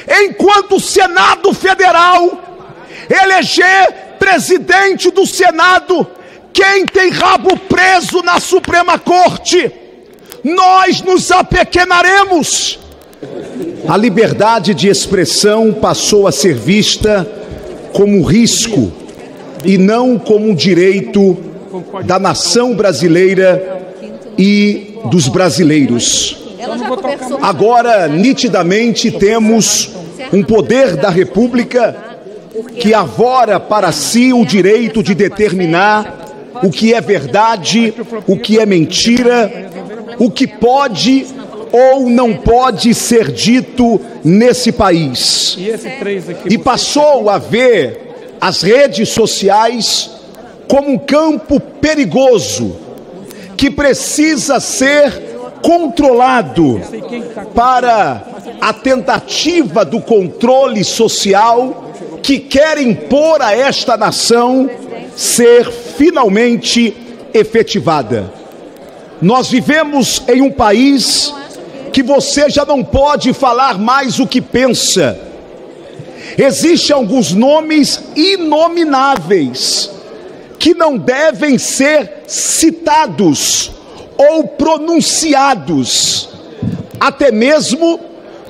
enquanto o Senado Federal eleger presidente do Senado quem tem rabo preso na Suprema Corte, nós nos apequenaremos. A liberdade de expressão passou a ser vista como risco e não como um direito da nação brasileira e dos brasileiros. Agora, nitidamente, temos um poder da República que arvora para si o direito de determinar o que é verdade, o que é mentira, o que pode ou não pode ser dito nesse país. E passou a ver as redes sociais como um campo perigoso que precisa ser controlado para a tentativa do controle social que quer impor a esta nação ser finalmente efetivada. Nós vivemos em um país que você já não pode falar mais o que pensa. Existem alguns nomes inomináveis que não devem ser citados ou pronunciados, até mesmo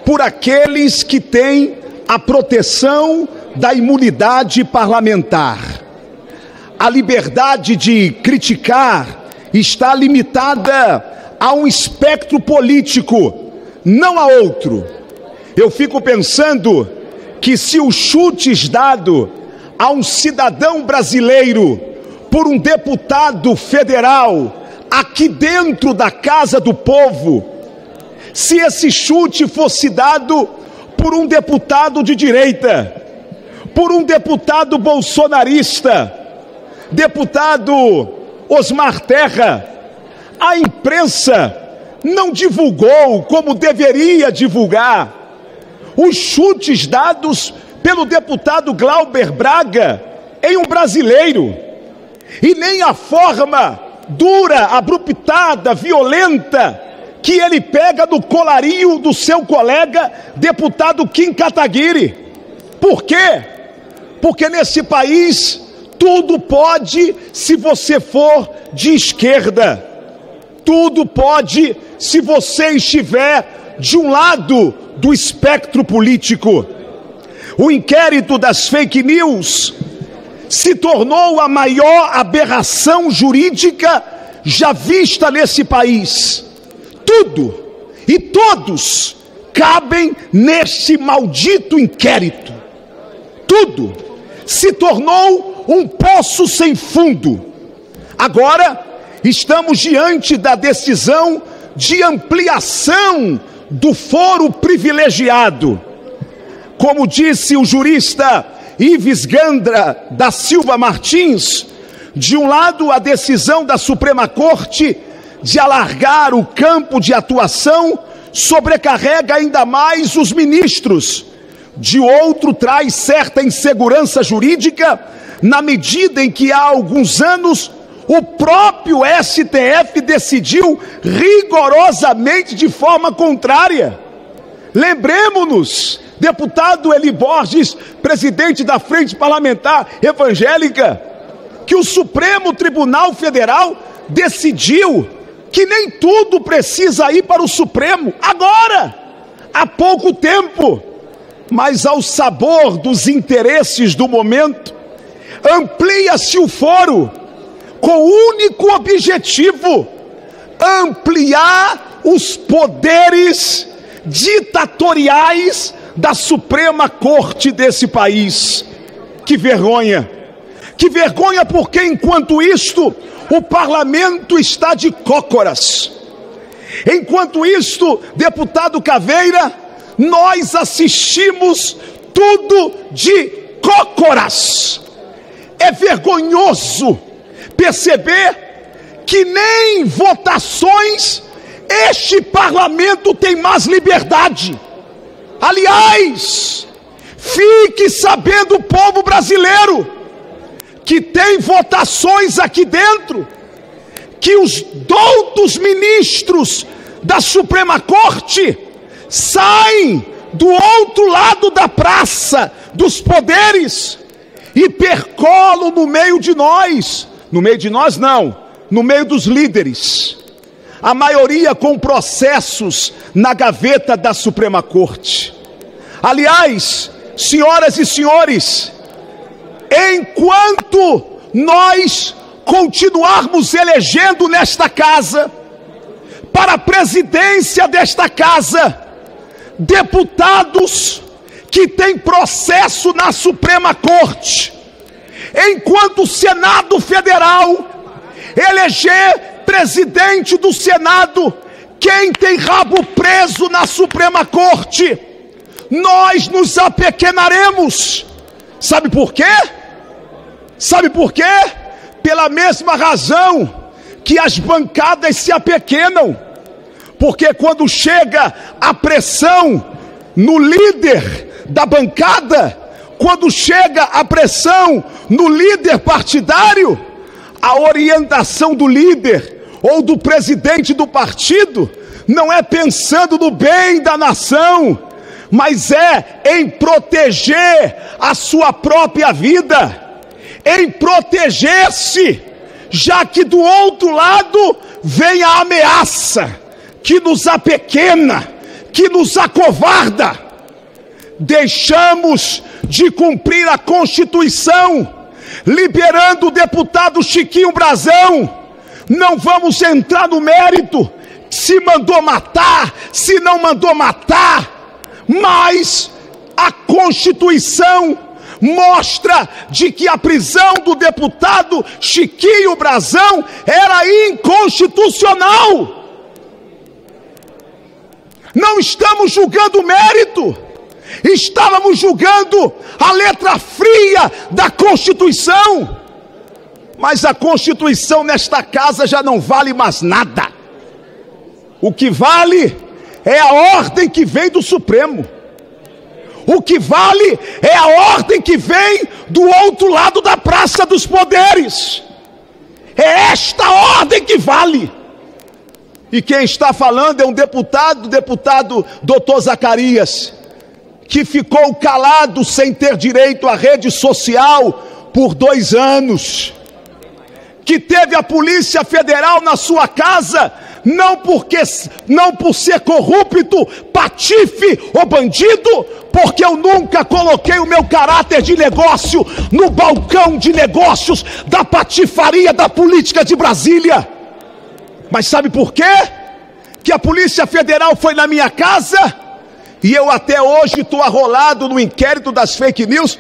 por aqueles que têm a proteção da imunidade parlamentar. A liberdade de criticar está limitada a um espectro político, não a outro. Eu fico pensando que se os chutes dados a um cidadão brasileiro por um deputado federal aqui dentro da Casa do Povo, se esse chute fosse dado por um deputado de direita, por um deputado bolsonarista, deputado Osmar Terra, a imprensa não divulgou como deveria divulgar os chutes dados pelo deputado Glauber Braga em um brasileiro, e nem a forma dura, abruptada, violenta que ele pega no colarinho do seu colega deputado Kim Kataguiri. Por quê? Porque nesse país tudo pode se você for de esquerda, tudo pode se você estiver de um lado do espectro político. O inquérito das fake news se tornou a maior aberração jurídica já vista nesse país. Tudo e todos cabem nesse maldito inquérito. Tudo se tornou um poço sem fundo. Agora estamos diante da decisão de ampliação do foro privilegiado. Como disse o jurista Ives Gandra da Silva Martins, de um lado a decisão da Suprema Corte de alargar o campo de atuação sobrecarrega ainda mais os ministros, de outro traz certa insegurança jurídica, na medida em que há alguns anos o próprio STF decidiu rigorosamente de forma contrária. Lembremos-nos, deputado Eli Borges, presidente da Frente Parlamentar Evangélica, que o Supremo Tribunal Federal decidiu que nem tudo precisa ir para o Supremo, agora, há pouco tempo, mas ao sabor dos interesses do momento, amplia-se o foro com o único objetivo: ampliar os poderes ditatoriais da Suprema Corte desse país. Que vergonha! Que vergonha, porque enquanto isto, o parlamento está de cócoras. Enquanto isto, deputado Caveira, nós assistimos tudo de cócoras. É vergonhoso perceber que nem votações este parlamento tem mais liberdade. Aliás, fique sabendo, o povo brasileiro, que tem votações aqui dentro, que os doutos ministros da Suprema Corte saem do outro lado da praça dos poderes e percolo no meio de nós. No meio de nós não, no meio dos líderes. A maioria com processos na gaveta da Suprema Corte. Aliás, senhoras e senhores, enquanto nós continuarmos elegendo nesta casa, para a presidência desta casa, deputados que têm processo na Suprema Corte, enquanto o Senado Federal eleger presidente do Senado quem tem rabo preso na Suprema Corte, nós nos apequenaremos. Sabe por quê? Sabe por quê? Pela mesma razão que as bancadas se apequenam, porque quando chega a pressão no líder da bancada, quando chega a pressão no líder partidário, a orientação do líder ou do presidente do partido não é pensando no bem da nação, mas é em proteger a sua própria vida, em proteger-se, já que do outro lado vem a ameaça que nos apequena, que nos acovarda. Deixamos de cumprir a Constituição, liberando o deputado Chiquinho Brazão. Não vamos entrar no mérito se mandou matar, se não mandou matar, mas a Constituição mostra de que a prisão do deputado Chiquinho Brazão era inconstitucional. Não estamos julgando o mérito, estávamos julgando a letra fria da Constituição. Mas a Constituição nesta casa já não vale mais nada. O que vale é a ordem que vem do Supremo. O que vale é a ordem que vem do outro lado da Praça dos Poderes. É esta ordem que vale. E quem está falando é um deputado Dr. Zacarias, que ficou calado sem ter direito à rede social por 2 anos. Que teve a Polícia Federal na sua casa, não por ser corrupto, patife ou bandido, porque eu nunca coloquei o meu caráter de negócio no balcão de negócios da patifaria da política de Brasília. Mas sabe por quê? Que a Polícia Federal foi na minha casa e eu até hoje estou arrolado no inquérito das fake news.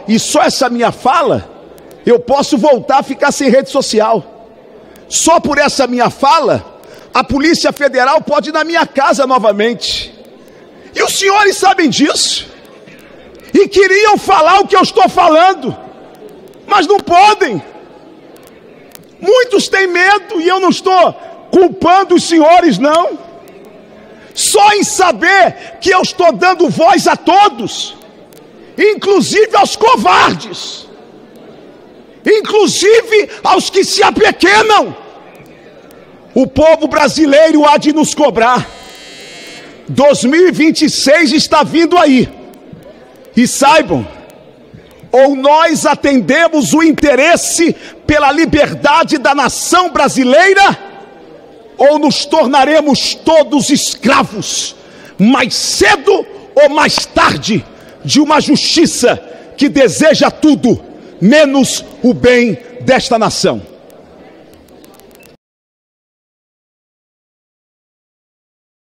E só essa minha fala, eu posso voltar a ficar sem rede social. Só por essa minha fala, a Polícia Federal pode ir na minha casa novamente. E os senhores sabem disso. E queriam falar o que eu estou falando, mas não podem. Muitos têm medo, e eu não estou culpando os senhores, não. Só em saber que eu estou dando voz a todos, inclusive aos covardes, inclusive aos que se apequenam. O povo brasileiro há de nos cobrar. 2026 está vindo aí. E saibam, ou nós atendemos o interesse pela liberdade da nação brasileira, ou nos tornaremos todos escravos, mais cedo ou mais tarde, de uma justiça que deseja tudo, menos o bem desta nação.